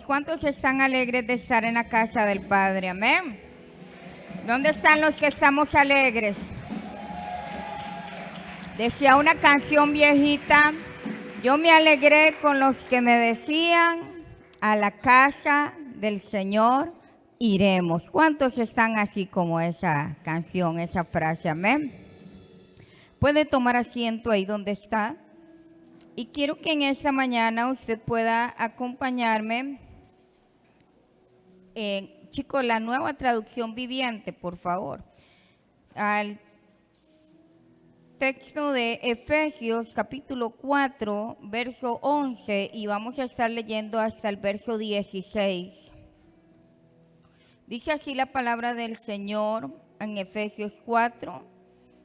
¿Cuántos están alegres de estar en la casa del Padre? Amén. ¿Dónde están los que estamos alegres? Decía una canción viejita, yo me alegré con los que me decían, a la casa del Señor iremos. ¿Cuántos están así como esa canción, esa frase? Amén. Puede tomar asiento ahí donde está. Y quiero que en esta mañana usted pueda acompañarme. Chicos, la nueva traducción viviente, por favor. Al texto de Efesios capítulo 4, verso 11, y vamos a estar leyendo hasta el verso 16. Dice así la palabra del Señor en Efesios 4,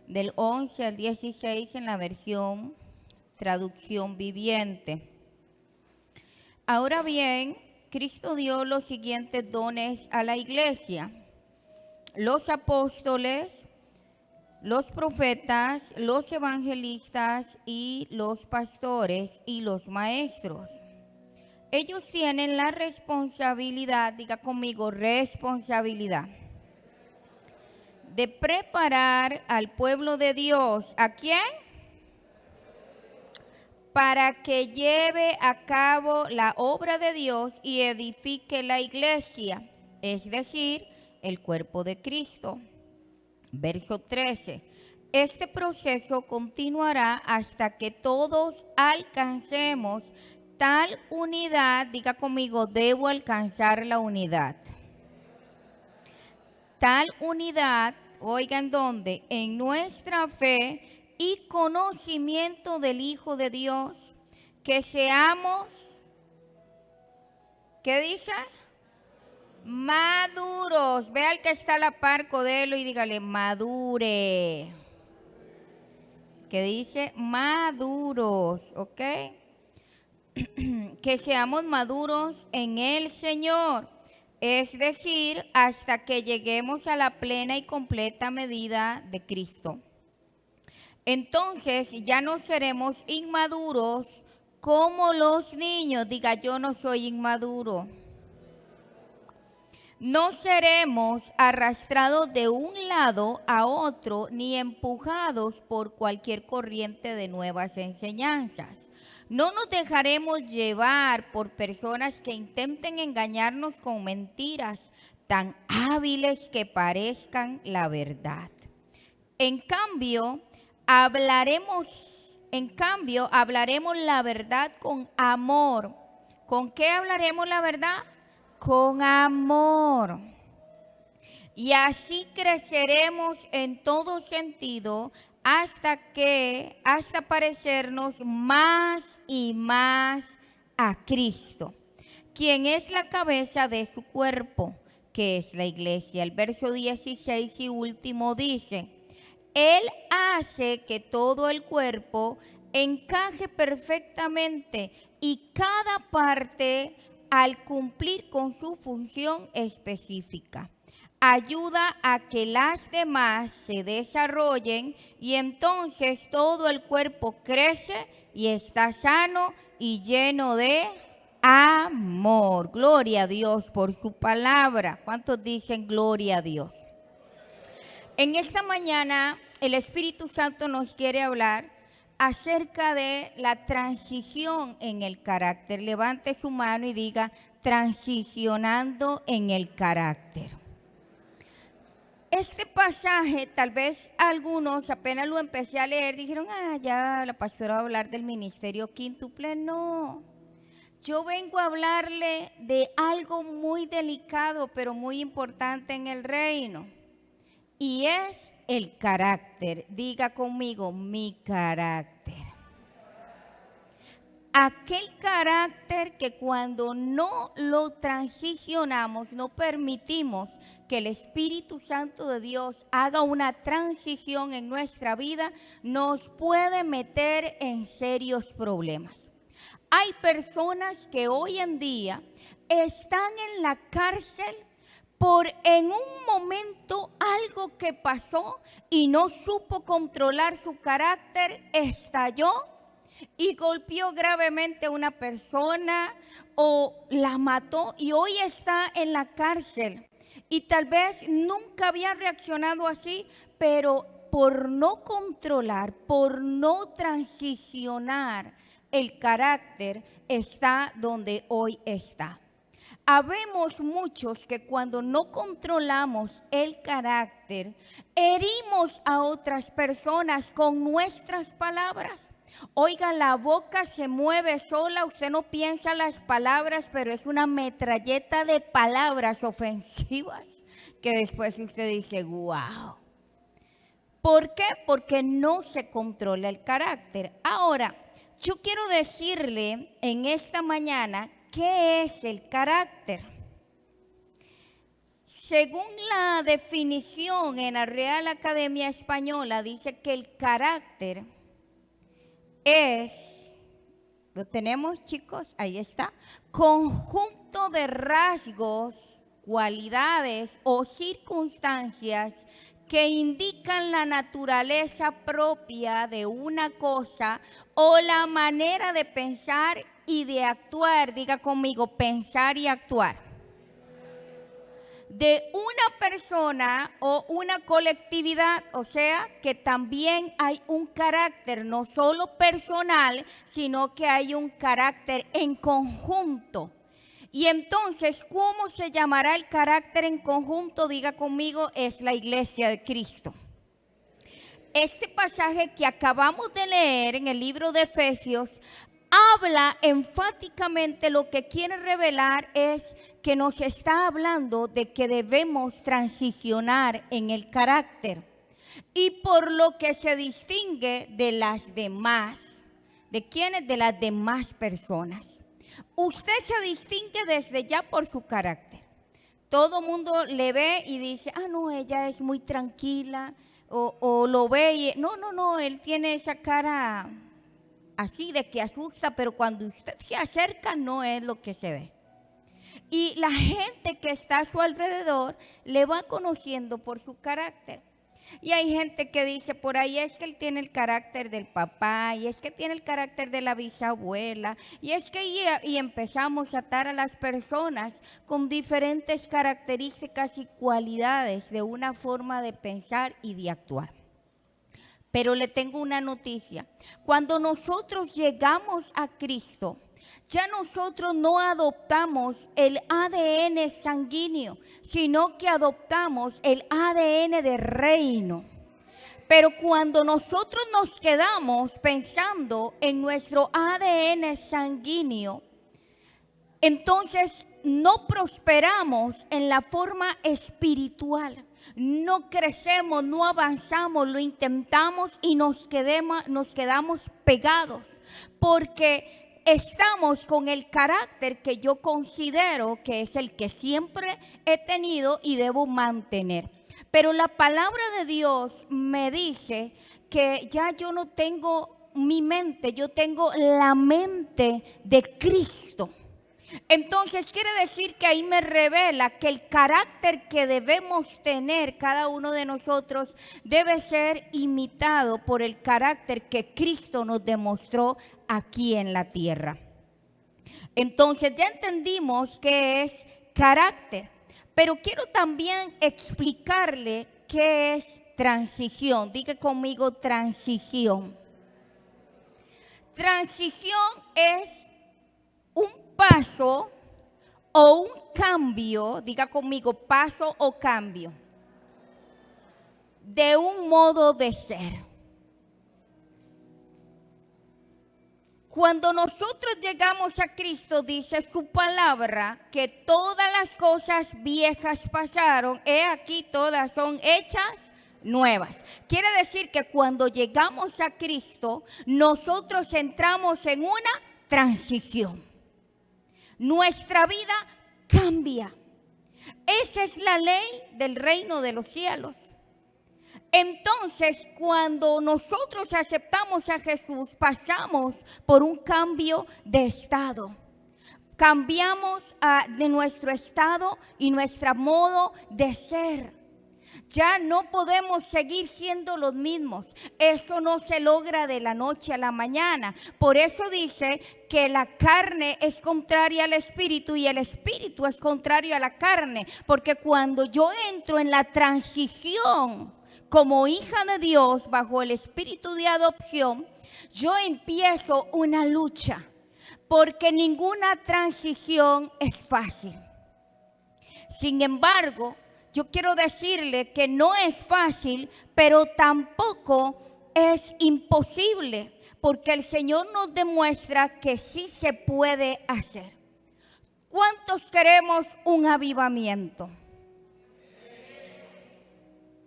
del 11 al 16 en la versión traducción viviente. Ahora bien, Cristo dio los siguientes dones a la iglesia: los apóstoles, los profetas, los evangelistas y los pastores y los maestros. Ellos tienen la responsabilidad, diga conmigo, responsabilidad, de preparar al pueblo de Dios. ¿A quién? Para que lleve a cabo la obra de Dios y edifique la iglesia, es decir, el cuerpo de Cristo. Verso 13. Este proceso continuará hasta que todos alcancemos tal unidad, diga conmigo, debo alcanzar la unidad. Tal unidad, oigan dónde, en nuestra fe y conocimiento del Hijo de Dios, que seamos, ¿qué dice? Maduros. Ve al que está a la par, codelo, y dígale, madure. Que dice maduros, ¿ok? Que seamos maduros en el Señor. Es decir, hasta que lleguemos a la plena y completa medida de Cristo. Entonces ya no seremos inmaduros como los niños. Diga, yo no soy inmaduro. No seremos arrastrados de un lado a otro ni empujados por cualquier corriente de nuevas enseñanzas. No nos dejaremos llevar por personas que intenten engañarnos con mentiras tan hábiles que parezcan la verdad. En cambio, hablaremos la verdad con amor. ¿Con qué hablaremos la verdad? Con amor. Y así creceremos en todo sentido hasta parecernos más y más a Cristo, quien es la cabeza de su cuerpo, que es la iglesia. El verso 16 y último dice: Él hace que todo el cuerpo encaje perfectamente y cada parte, al cumplir con su función específica, ayuda a que las demás se desarrollen y entonces todo el cuerpo crece y está sano y lleno de amor. Gloria a Dios por su palabra. ¿Cuántos dicen gloria a Dios? En esta mañana el Espíritu Santo nos quiere hablar acerca de la transición en el carácter. Levante su mano y diga, transicionando en el carácter. Este pasaje, tal vez algunos apenas lo empecé a leer, dijeron, ya la pastora va a hablar del ministerio quíntuple. No, yo vengo a hablarle de algo muy delicado, pero muy importante en el reino. Y es el carácter. Diga conmigo, mi carácter. Aquel carácter que cuando no lo transicionamos, no permitimos que el Espíritu Santo de Dios haga una transición en nuestra vida, nos puede meter en serios problemas. Hay personas que hoy en día están en la cárcel por en un momento algo que pasó y no supo controlar su carácter, estalló y golpeó gravemente a una persona o la mató y hoy está en la cárcel. Y tal vez nunca había reaccionado así, pero por no controlar, por no transicionar el carácter, está donde hoy está. Habemos muchos que cuando no controlamos el carácter, herimos a otras personas con nuestras palabras. Oiga, la boca se mueve sola, usted no piensa las palabras, pero es una metralleta de palabras ofensivas que después usted dice, wow. ¿Por qué? Porque no se controla el carácter. Ahora, yo quiero decirle en esta mañana, ¿qué es el carácter? Según la definición en la Real Academia Española, dice que el carácter es, ¿lo tenemos, chicos? Ahí está. Conjunto de rasgos, cualidades o circunstancias que indican la naturaleza propia de una cosa o la manera de pensar y de actuar. Diga conmigo, pensar y actuar. De una persona o una colectividad, o sea, que también hay un carácter no solo personal, sino que hay un carácter en conjunto. Y entonces, ¿cómo se llamará el carácter en conjunto? Diga conmigo, es la iglesia de Cristo. Este pasaje que acabamos de leer en el libro de Efesios habla enfáticamente, lo que quiere revelar es que nos está hablando de que debemos transicionar en el carácter y por lo que se distingue de las demás. ¿De quiénes? De las demás personas. Usted se distingue desde ya por su carácter. Todo mundo le ve y dice, no, ella es muy tranquila, o lo ve y no, él tiene esa cara así de que asusta, pero cuando usted se acerca no es lo que se ve. Y la gente que está a su alrededor le va conociendo por su carácter. Y hay gente que dice, por ahí es que él tiene el carácter del papá, y es que tiene el carácter de la bisabuela, y es que y empezamos a atar a las personas con diferentes características y cualidades de una forma de pensar y de actuar. Pero le tengo una noticia. Cuando nosotros llegamos a Cristo, ya nosotros no adoptamos el ADN sanguíneo, sino que adoptamos el ADN de reino. Pero cuando nosotros nos quedamos pensando en nuestro ADN sanguíneo, entonces no prosperamos en la forma espiritual. No crecemos, no avanzamos, lo intentamos y nos quedamos pegados porque estamos con el carácter que yo considero que es el que siempre he tenido y debo mantener. Pero la palabra de Dios me dice que ya yo no tengo mi mente, yo tengo la mente de Cristo. Entonces quiere decir que ahí me revela que el carácter que debemos tener cada uno de nosotros debe ser imitado por el carácter que Cristo nos demostró aquí en la tierra. Entonces ya entendimos qué es carácter, pero quiero también explicarle qué es transición. Diga conmigo, transición. Transición es un paso o un cambio, diga conmigo, paso o cambio, de un modo de ser. Cuando nosotros llegamos a Cristo, dice su palabra, que todas las cosas viejas pasaron, he aquí todas son hechas nuevas. Quiere decir que cuando llegamos a Cristo, nosotros entramos en una transición. Nuestra vida cambia. Esa es la ley del reino de los cielos. Entonces, cuando nosotros aceptamos a Jesús, pasamos por un cambio de estado. Cambiamos de nuestro estado y nuestro modo de ser. Ya no podemos seguir siendo los mismos. Eso no se logra de la noche a la mañana. Por eso dice que la carne es contraria al espíritu y el espíritu es contrario a la carne. Porque cuando yo entro en la transición como hija de Dios bajo el espíritu de adopción, yo empiezo una lucha. Porque ninguna transición es fácil. Sin embargo, yo quiero decirle que no es fácil, pero tampoco es imposible, porque el Señor nos demuestra que sí se puede hacer. ¿Cuántos queremos un avivamiento?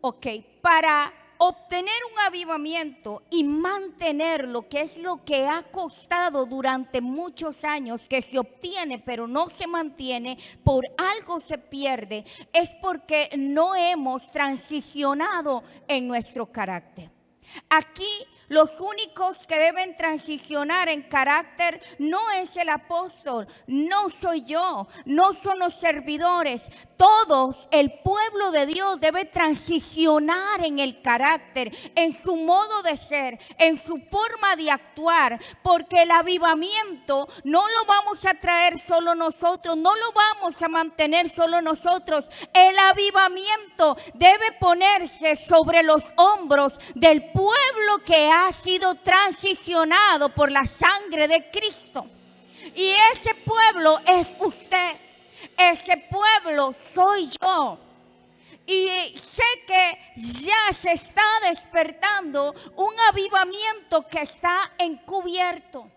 Ok, para obtener un avivamiento y mantenerlo, que es lo que ha costado durante muchos años, que se obtiene pero no se mantiene, por algo se pierde, es porque no hemos transicionado en nuestro carácter. Aquí los únicos que deben transicionar en carácter no es el apóstol, no soy yo, no son los servidores. Todos, el pueblo de Dios debe transicionar en el carácter, en su modo de ser, en su forma de actuar, porque el avivamiento no lo vamos a traer solo nosotros, no lo vamos a mantener solo nosotros. El avivamiento debe ponerse sobre los hombros del pueblo que ha sido transicionado por la sangre de Cristo. Y ese pueblo es usted. Ese pueblo soy yo. Y sé que ya se está despertando un avivamiento que está encubierto.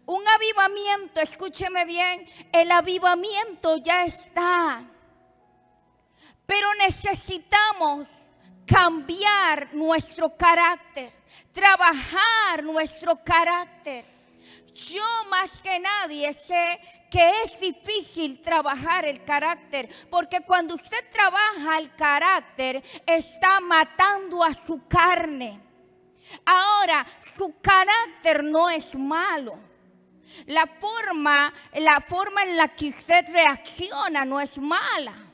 Un avivamiento, escúcheme bien, el avivamiento ya está. Pero necesitamos cambiar nuestro carácter, trabajar nuestro carácter. Yo más que nadie sé que es difícil trabajar el carácter, porque cuando usted trabaja el carácter, está matando a su carne. Ahora, su carácter no es malo. La forma en la que usted reacciona no es mala.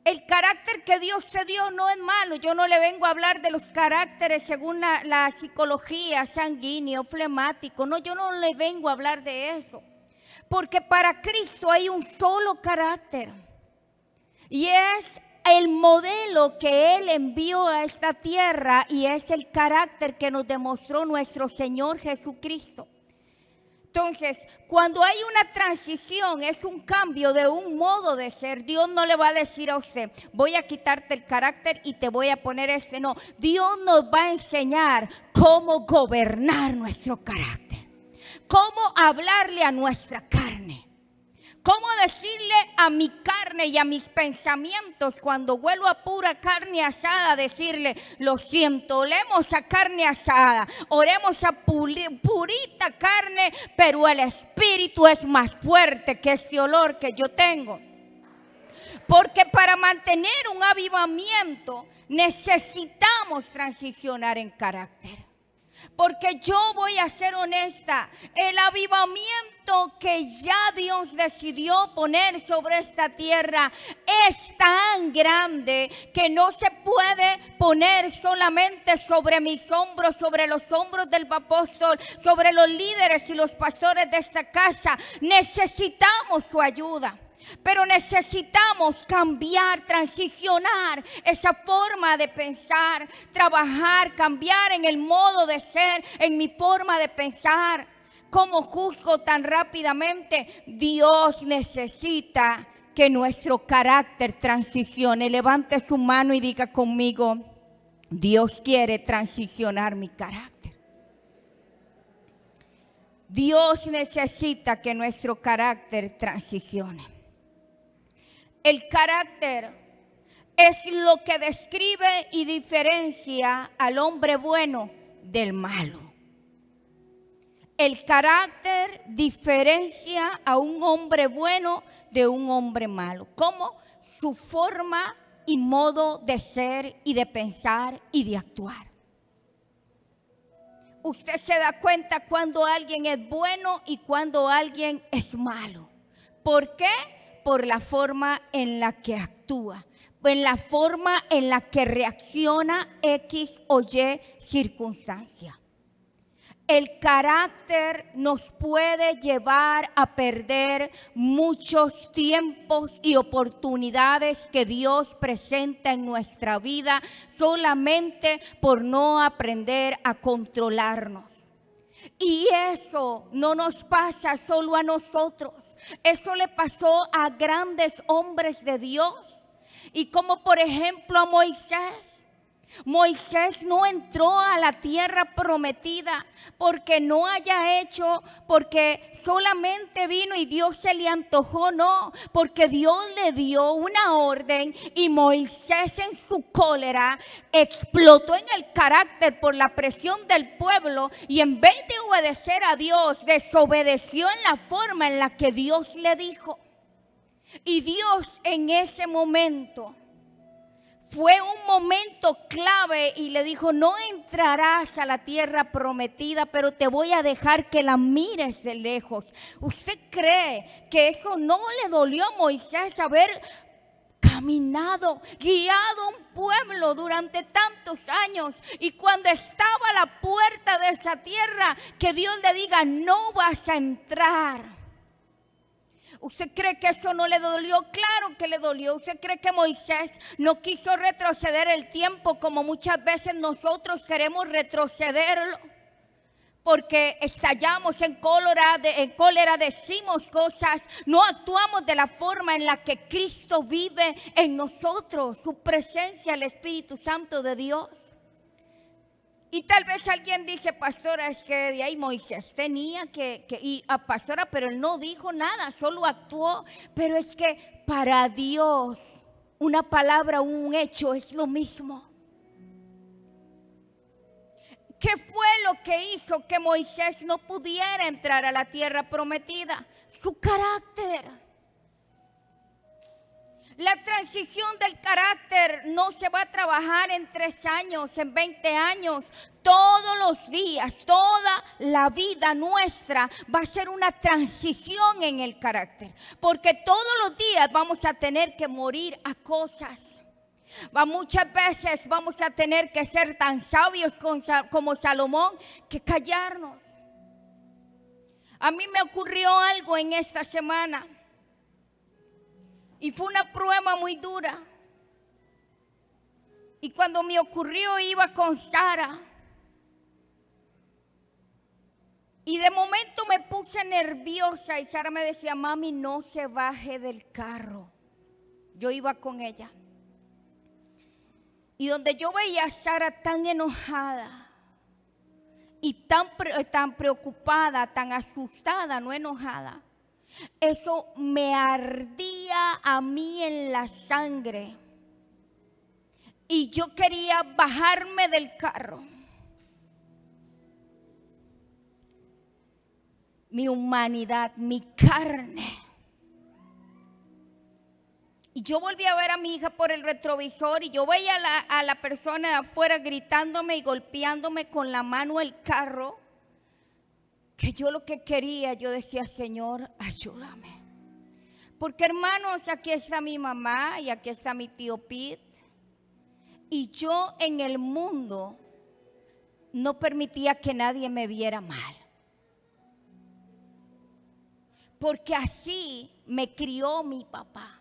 El carácter que Dios te dio no es malo. Yo no le vengo a hablar de los caracteres según la psicología, sanguíneo, flemático. No, yo no le vengo a hablar de eso. Porque para Cristo hay un solo carácter. Y es el modelo que Él envió a esta tierra y es el carácter que nos demostró nuestro Señor Jesucristo. Entonces, cuando hay una transición, es un cambio de un modo de ser. Dios no le va a decir a usted, voy a quitarte el carácter y te voy a poner este. No, Dios nos va a enseñar cómo gobernar nuestro carácter. Cómo hablarle a nuestra carne. ¿Cómo decirle a mi carne y a mis pensamientos cuando vuelvo a pura carne asada? Decirle, lo siento, olemos a carne asada, oremos a purita carne, pero el espíritu es más fuerte que este olor que yo tengo. Porque para mantener un avivamiento necesitamos transicionar en carácter. Porque yo voy a ser honesta, el avivamiento que ya Dios decidió poner sobre esta tierra es tan grande que no se puede poner solamente sobre mis hombros, sobre los hombros del apóstol, sobre los líderes y los pastores de esta casa. Necesitamos su ayuda. Pero necesitamos cambiar, transicionar esa forma de pensar, trabajar, cambiar en el modo de ser, en mi forma de pensar. ¿Cómo juzgo tan rápidamente? Dios necesita que nuestro carácter transicione. Levante su mano y diga conmigo, Dios quiere transicionar mi carácter. Dios necesita que nuestro carácter transicione. El carácter es lo que describe y diferencia al hombre bueno del malo. El carácter diferencia a un hombre bueno de un hombre malo. ¿Cómo? Su forma y modo de ser y de pensar y de actuar. Usted se da cuenta cuando alguien es bueno y cuando alguien es malo. ¿Por qué? por la forma en la que actúa, en la forma en la que reacciona X o Y circunstancia. El carácter nos puede llevar a perder muchos tiempos y oportunidades que Dios presenta en nuestra vida solamente por no aprender a controlarnos. Y eso no nos pasa solo a nosotros. Eso le pasó a grandes hombres de Dios. Y como por ejemplo a Moisés. Moisés no entró a la tierra prometida porque no haya hecho, porque solamente vino y Dios se le antojó, no, porque Dios le dio una orden y Moisés en su cólera explotó en el carácter por la presión del pueblo y en vez de obedecer a Dios, desobedeció en la forma en la que Dios le dijo. Y Dios en ese momento fue un momento clave y le dijo: no entrarás a la tierra prometida, pero te voy a dejar que la mires de lejos. ¿Usted cree que eso no le dolió a Moisés haber caminado, guiado un pueblo durante tantos años, y cuando estaba a la puerta de esa tierra, que Dios le diga: no vas a entrar? ¿Usted cree que eso no le dolió? Claro que le dolió. ¿Usted cree que Moisés no quiso retroceder el tiempo como muchas veces nosotros queremos retrocederlo? Porque estallamos en cólera, decimos cosas, no actuamos de la forma en la que Cristo vive en nosotros, su presencia, el Espíritu Santo de Dios. Y tal vez alguien dice: pastora, es que de ahí Moisés tenía que ir a pastora, pero él no dijo nada, solo actuó. Pero es que para Dios una palabra, un hecho es lo mismo. ¿Qué fue lo que hizo que Moisés no pudiera entrar a la tierra prometida? Su carácter. La transición del carácter no se va a trabajar en 3 años, en 20 años. Todos los días, toda la vida nuestra va a ser una transición en el carácter. Porque todos los días vamos a tener que morir a cosas. Muchas veces vamos a tener que ser tan sabios como Salomón que callarnos. A mí me ocurrió algo en esta semana. Y fue una prueba muy dura. Y cuando me ocurrió, iba con Sara. Y de momento me puse nerviosa y Sara me decía: mami, no se baje del carro. Yo iba con ella. Y donde yo veía a Sara tan enojada y tan preocupada, tan asustada, no enojada, eso me ardía a mí en la sangre. Y yo quería bajarme del carro. Mi humanidad, mi carne. Y yo volví a ver a mi hija por el retrovisor y yo veía a la persona de afuera gritándome y golpeándome con la mano el carro. Que yo lo que quería, yo decía: Señor, ayúdame. Porque hermanos, aquí está mi mamá y aquí está mi tío Pete. Y yo en el mundo no permitía que nadie me viera mal. Porque así me crió mi papá.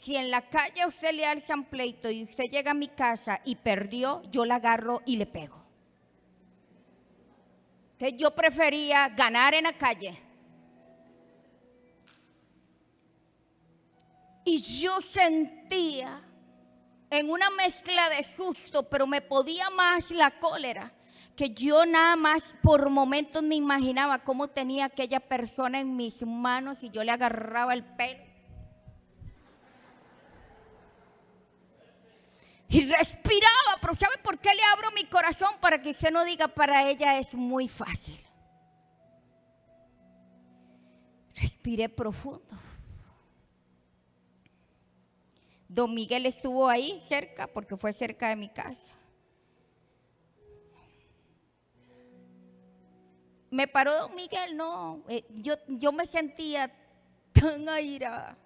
Si en la calle a usted le alzan pleito y usted llega a mi casa y perdió, yo la agarro y le pego. Que yo prefería ganar en la calle. Y yo sentía en una mezcla de susto, pero me podía más la cólera, que yo nada más por momentos me imaginaba cómo tenía aquella persona en mis manos y yo le agarraba el pelo. Y respiraba, pero ¿sabe por qué le abro mi corazón? Para que usted no diga: para ella es muy fácil. Respiré profundo. Don Miguel estuvo ahí cerca, porque fue cerca de mi casa. Me paró Don Miguel, no, yo me sentía tan airada.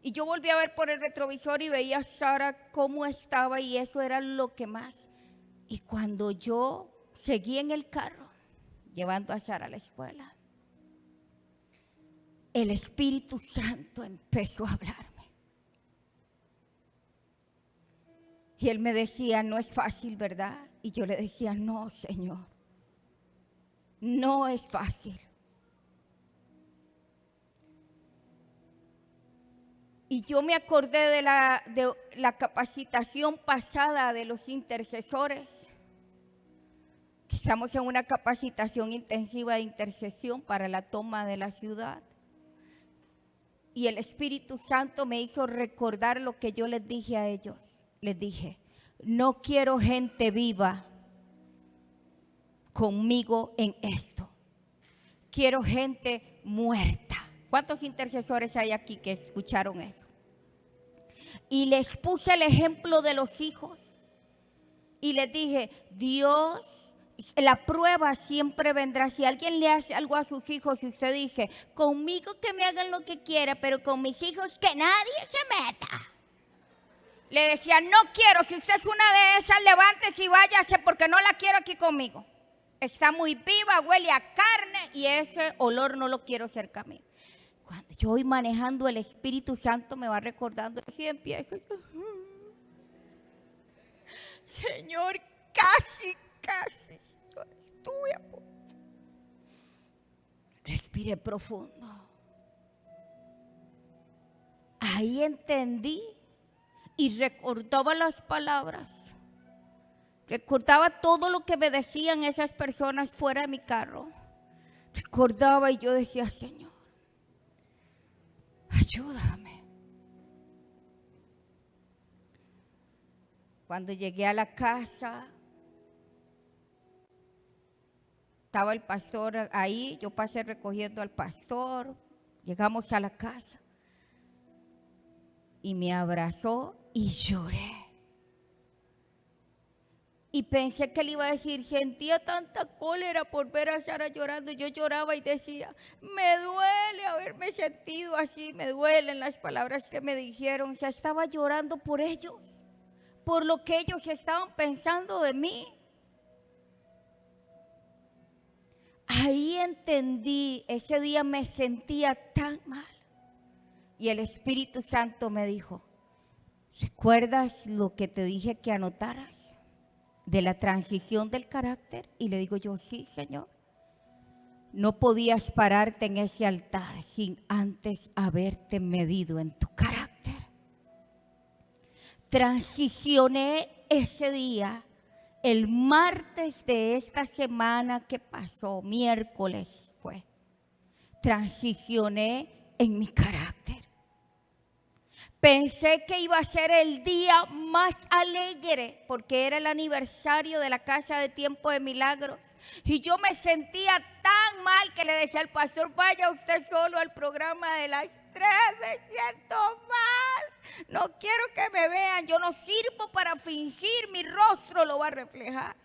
Y yo volví a ver por el retrovisor y veía a Sara cómo estaba, y eso era lo que más. Y cuando yo seguí en el carro llevando a Sara a la escuela, el Espíritu Santo empezó a hablarme. Y él me decía, no es fácil, ¿verdad? Y yo le decía, no, Señor, no es fácil. Y yo me acordé de la capacitación pasada de los intercesores. Estamos en una capacitación intensiva de intercesión para la toma de la ciudad. Y el Espíritu Santo me hizo recordar lo que yo les dije a ellos. Les dije, no quiero gente viva conmigo en esto. Quiero gente muerta. ¿Cuántos intercesores hay aquí que escucharon eso? Y les puse el ejemplo de los hijos. Y les dije, Dios, la prueba siempre vendrá. Si alguien le hace algo a sus hijos y usted dice, conmigo que me hagan lo que quiera, pero con mis hijos que nadie se meta. Le decía, no quiero, si usted es una de esas, levántese y váyase porque no la quiero aquí conmigo. Está muy viva, huele a carne y ese olor no lo quiero cerca a mí. Cuando yo voy manejando, el Espíritu Santo me va recordando, así empiezo. Señor, casi, Señor, estuve a punto. Respiré profundo. Ahí entendí y recordaba las palabras. Recordaba todo lo que me decían esas personas fuera de mi carro. Recordaba y yo decía, Señor, ayúdame. Cuando llegué a la casa, estaba el pastor ahí, yo pasé recogiendo al pastor, llegamos a la casa y me abrazó y lloré. Y pensé que le iba a decir, sentía tanta cólera por ver a Sara llorando. Yo lloraba y decía, me duele haberme sentido así, me duelen las palabras que me dijeron. O sea, estaba llorando por ellos, por lo que ellos estaban pensando de mí. Ahí entendí, ese día me sentía tan mal. Y el Espíritu Santo me dijo, ¿recuerdas lo que te dije que anotaras? De la transición del carácter. Y le digo yo, sí, Señor. No podías pararte en ese altar sin antes haberte medido en tu carácter. Transicioné ese día, el martes de esta semana que pasó, miércoles fue. Transicioné en mi carácter. Pensé que iba a ser el día más alegre porque era el aniversario de la Casa de Tiempo de Milagros. Y yo me sentía tan mal que le decía al pastor, vaya usted solo al programa de las 3, me siento mal. No quiero que me vean, yo no sirvo para fingir, mi rostro lo va a reflejar.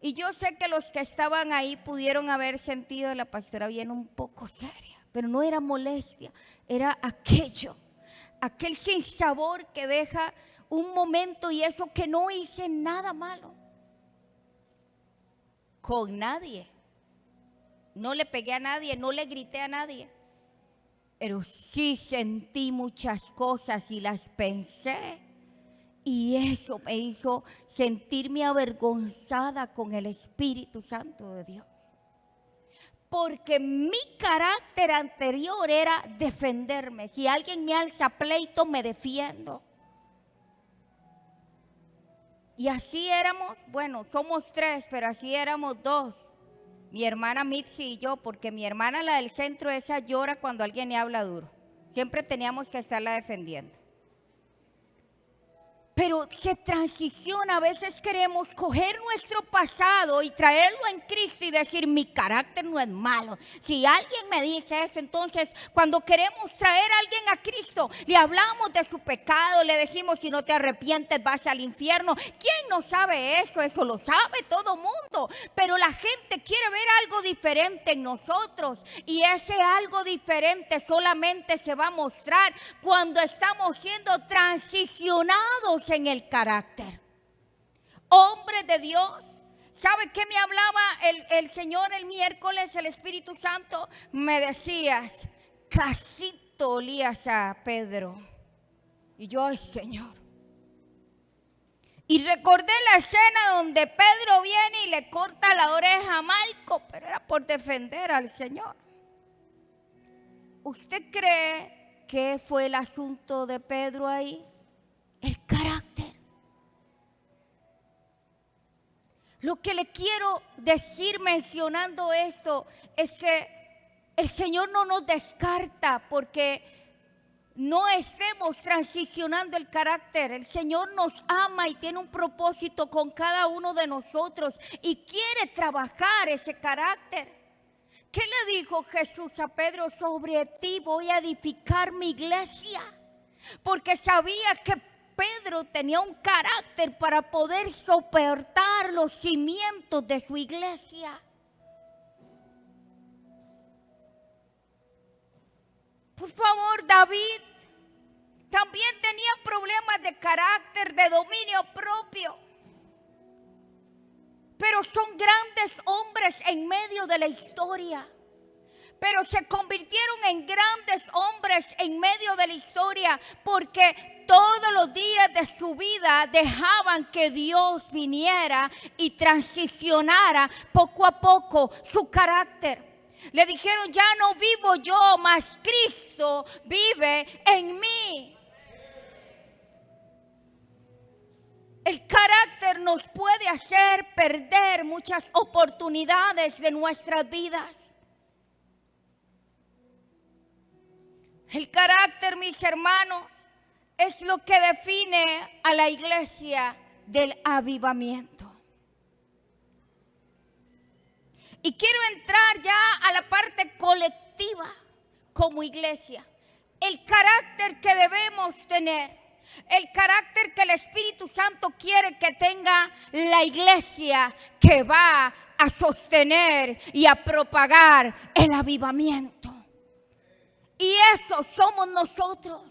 Y yo sé que los que estaban ahí pudieron haber sentido a la pastora bien un poco seria. Pero no era molestia, era aquel sinsabor que deja un momento y eso que no hice nada malo. Con nadie. No le pegué a nadie, no le grité a nadie. Pero sí sentí muchas cosas y las pensé. Y eso me hizo sentirme avergonzada con el Espíritu Santo de Dios. Porque mi carácter anterior era defenderme. Si alguien me alza pleito, me defiendo. Y así éramos, bueno, somos 3, pero así éramos 2. Mi hermana Mitzi y yo, porque mi hermana, la del centro, esa llora cuando alguien le habla duro. Siempre teníamos que estarla defendiendo. pero se transiciona. A veces queremos coger nuestro pasado y traerlo en Cristo y decir, mi carácter no es malo. Si alguien me dice eso, entonces cuando queremos traer a alguien a Cristo, le hablamos de su pecado, le decimos, si no te arrepientes vas al infierno. ¿Quién no sabe eso? Eso lo sabe todo mundo. Pero la gente quiere ver algo diferente en nosotros, y ese algo diferente solamente se va a mostrar cuando estamos siendo transicionados en el carácter. Hombre de Dios, ¿sabe qué me hablaba el Señor el miércoles? El Espíritu Santo me decías, casito olías a Pedro. Y yo, ay, Señor. Y recordé la escena donde Pedro viene y le corta la oreja a Malco, pero era por defender al Señor. ¿Usted cree que fue el asunto de Pedro ahí? El carácter. Lo que le quiero decir mencionando esto es que el Señor no nos descarta porque no estemos transicionando el carácter. El Señor nos ama y tiene un propósito con cada uno de nosotros y quiere trabajar ese carácter. ¿Qué le dijo Jesús a Pedro? Sobre ti voy a edificar mi iglesia. Porque sabía que Pedro tenía un carácter para poder soportar los cimientos de su iglesia. Por favor, David también tenía problemas de carácter, de dominio propio. Pero son grandes hombres en medio de la historia. Pero se convirtieron en grandes hombres en medio de la historia porque todos los días de su vida dejaban que Dios viniera y transicionara poco a poco su carácter. Le dijeron, ya no vivo yo, mas Cristo vive en mí. El carácter nos puede hacer perder muchas oportunidades de nuestras vidas. El carácter, mis hermanos, es lo que define a la iglesia del avivamiento. Y quiero entrar ya a la parte colectiva como iglesia. El carácter que debemos tener. El carácter que el Espíritu Santo quiere que tenga la iglesia que va a sostener y a propagar el avivamiento. Y eso somos nosotros.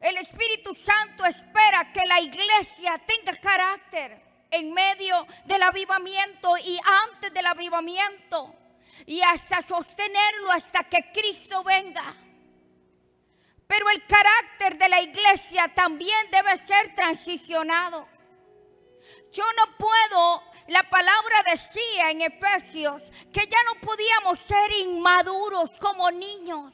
El Espíritu Santo espera que la iglesia tenga carácter en medio del avivamiento y antes del avivamiento. Y hasta sostenerlo hasta que Cristo venga. Pero el carácter de la iglesia también debe ser transicionado. Yo no puedo, la palabra decía en Efesios que ya no podíamos ser inmaduros como niños.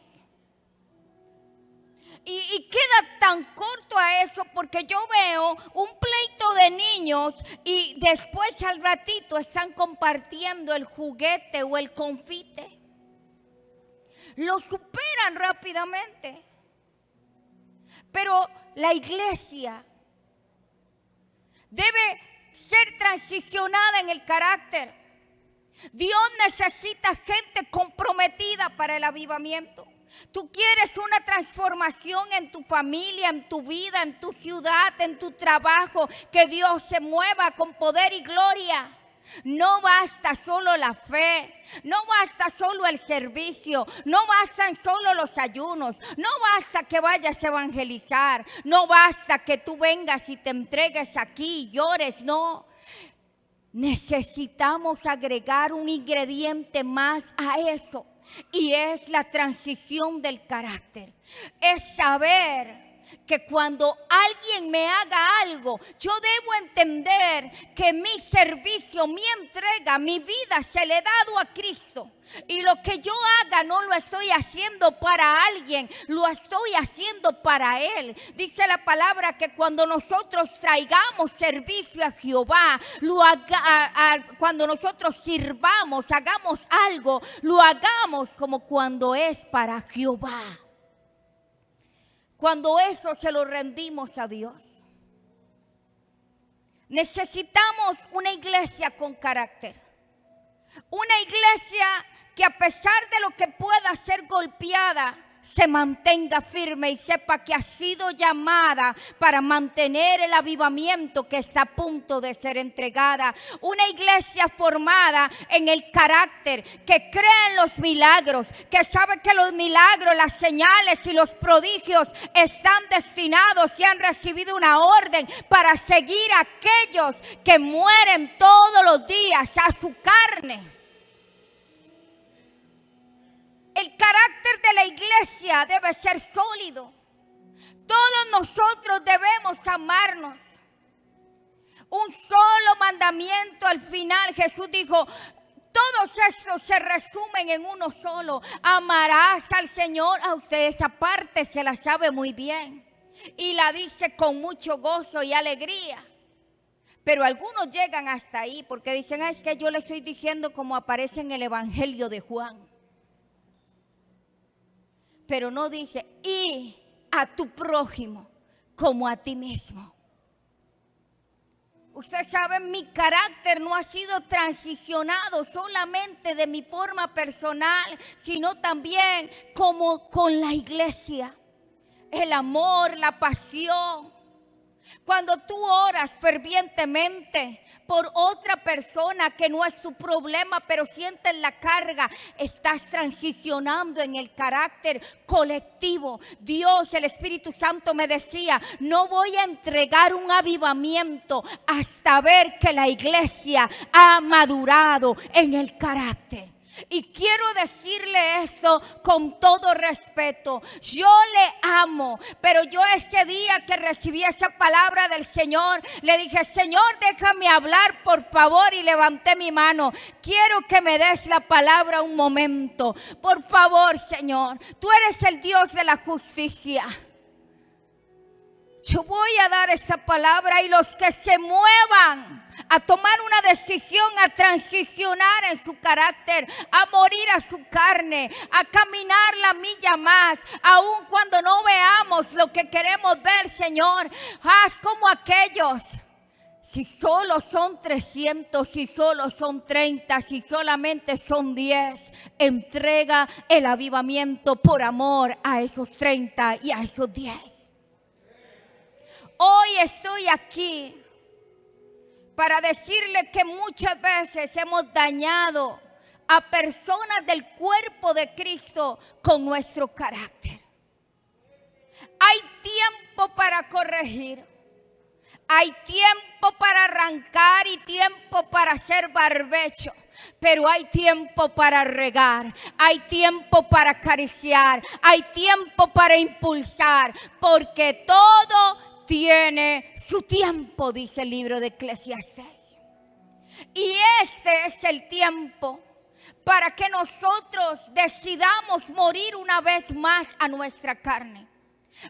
Y queda tan corto a eso porque yo veo un pleito de niños y después al ratito están compartiendo el juguete o el confite. Lo superan rápidamente. Pero la iglesia debe ser transicionada en el carácter. Dios necesita gente comprometida para el avivamiento. Tú quieres una transformación en tu familia, en tu vida, en tu ciudad, en tu trabajo, que Dios se mueva con poder y gloria. No basta solo la fe, no basta solo el servicio, no bastan solo los ayunos, no basta que vayas a evangelizar, no basta que tú vengas y te entregues aquí y llores, no. Necesitamos agregar un ingrediente más a eso y es la transición del carácter. Es saber que cuando alguien me haga algo, yo debo entender que mi servicio, mi entrega, mi vida se le he dado a Cristo. Y lo que yo haga no lo estoy haciendo para alguien, lo estoy haciendo para Él. Dice la palabra que cuando nosotros traigamos servicio a Jehová, cuando nosotros sirvamos, hagamos algo, lo hagamos como cuando es para Jehová. cuando eso se lo rendimos a Dios. Necesitamos una iglesia con carácter. Una iglesia que a pesar de lo que pueda ser golpeada, se mantenga firme y sepa que ha sido llamada para mantener el avivamiento que está a punto de ser entregada. Una iglesia formada en el carácter, que cree en los milagros, que sabe que los milagros, las señales y los prodigios están destinados y han recibido una orden para seguir a aquellos que mueren todos los días a su carne. El carácter de la iglesia debe ser sólido. Todos nosotros debemos amarnos. Un solo mandamiento al final. Jesús dijo, todos estos se resumen en uno solo. Amarás al Señor. A usted esa parte se la sabe muy bien. Y la dice con mucho gozo y alegría. Pero algunos llegan hasta ahí porque dicen, es que yo le estoy diciendo como aparece en el Evangelio de Juan. Pero no dice, y a tu prójimo como a ti mismo. Usted sabe, mi carácter no ha sido transicionado solamente de mi forma personal, sino también como con la iglesia. El amor, la pasión. Cuando tú oras fervientemente por otra persona que no es tu problema, pero sientes la carga, estás transicionando en el carácter colectivo. Dios, el Espíritu Santo me decía, no voy a entregar un avivamiento hasta ver que la iglesia ha madurado en el carácter. Y quiero decirle esto con todo respeto. Yo le amo, pero yo ese día que recibí esa palabra del Señor, le dije, Señor, déjame hablar, por favor, y levanté mi mano. Quiero que me des la palabra un momento. Por favor, Señor, tú eres el Dios de la justicia. Yo voy a dar esa palabra y los que se muevan a tomar una decisión, a transicionar en su carácter, a morir a su carne, a caminar la milla más, aun cuando no veamos lo que queremos ver, Señor, haz como aquellos. Si solo son 300, si solo son 30, si solamente son 10, entrega el avivamiento por amor a esos 30 y a esos 10. Hoy estoy aquí para decirle que muchas veces hemos dañado a personas del cuerpo de Cristo con nuestro carácter. Hay tiempo para corregir, hay tiempo para arrancar y tiempo para hacer barbecho. Pero hay tiempo para regar, hay tiempo para acariciar, hay tiempo para impulsar, porque todo tiene su tiempo, dice el libro de Eclesiastés. Y este es el tiempo para que nosotros decidamos morir una vez más a nuestra carne.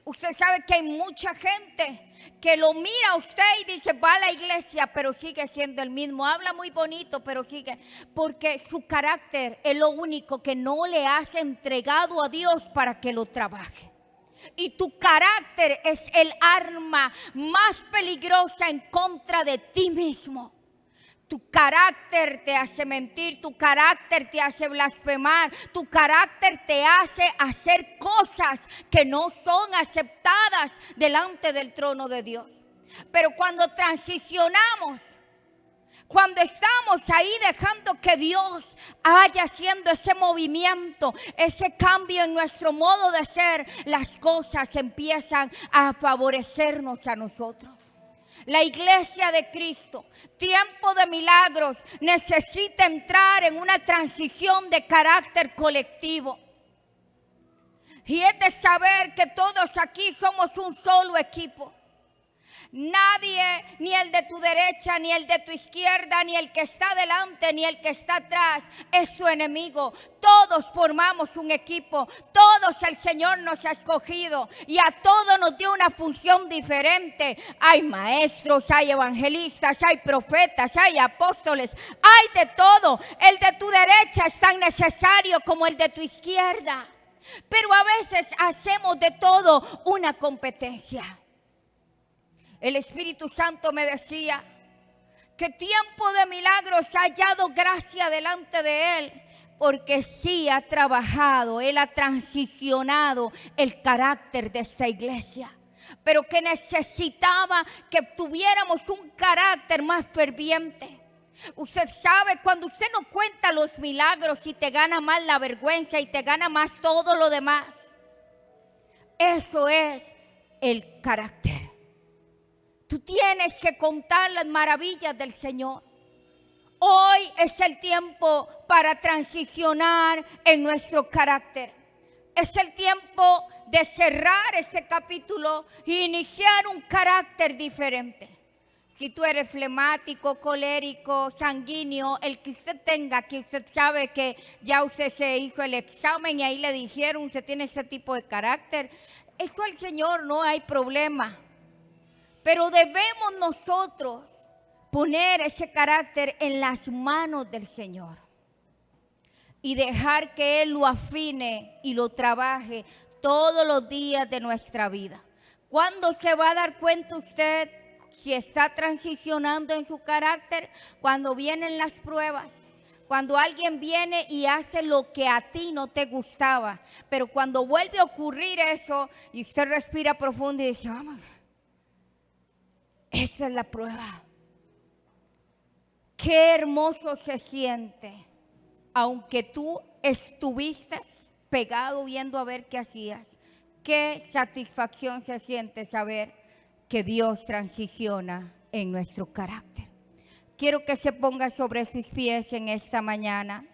Usted sabe que hay mucha gente que lo mira a usted y dice, va a la iglesia, pero sigue siendo el mismo. Habla muy bonito, pero sigue. Porque su carácter es lo único que no le has entregado a Dios para que lo trabaje. Y tu carácter es el arma más peligrosa en contra de ti mismo. Tu carácter te hace mentir, tu carácter te hace blasfemar, tu carácter te hace hacer cosas que no son aceptadas delante del trono de Dios. Pero cuando transicionamos, cuando estamos ahí dejando que Dios vaya haciendo ese movimiento, ese cambio en nuestro modo de ser, las cosas empiezan a favorecernos a nosotros. La iglesia de Cristo, tiempo de milagros, necesita entrar en una transición de carácter colectivo. Y es de saber que todos aquí somos un solo equipo. Nadie, ni el de tu derecha, ni el de tu izquierda, ni el que está delante, ni el que está atrás, es su enemigo. Todos formamos un equipo, todos el Señor nos ha escogido y a todos nos dio una función diferente. Hay maestros, hay evangelistas, hay profetas, hay apóstoles, hay de todo. El de tu derecha es tan necesario como el de tu izquierda. pero a veces hacemos de todo una competencia. El Espíritu Santo me decía que tiempo de milagros ha hallado gracia delante de Él, porque sí ha trabajado, Él ha transicionado el carácter de esta iglesia, pero que necesitaba que tuviéramos un carácter más ferviente. Usted sabe, cuando usted no cuenta los milagros y te gana más la vergüenza y te gana más todo lo demás, eso es el carácter. Tú tienes que contar las maravillas del Señor. Hoy es el tiempo para transicionar en nuestro carácter. Es el tiempo de cerrar este capítulo e iniciar un carácter diferente. Si tú eres flemático, colérico, sanguíneo, el que usted tenga, que usted sabe que ya usted se hizo el examen y ahí le dijeron usted tiene ese tipo de carácter, eso al Señor no hay problema. Pero debemos nosotros poner ese carácter en las manos del Señor y dejar que Él lo afine y lo trabaje todos los días de nuestra vida. ¿Cuándo se va a dar cuenta usted si está transicionando en su carácter? Cuando vienen las pruebas, cuando alguien viene y hace lo que a ti no te gustaba, pero cuando vuelve a ocurrir eso y usted respira profundo y dice, vamos, esa es la prueba. Qué hermoso se siente, aunque tú estuviste pegado viendo a ver qué hacías. Qué satisfacción se siente saber que Dios transiciona en nuestro carácter. Quiero que se ponga sobre sus pies en esta mañana.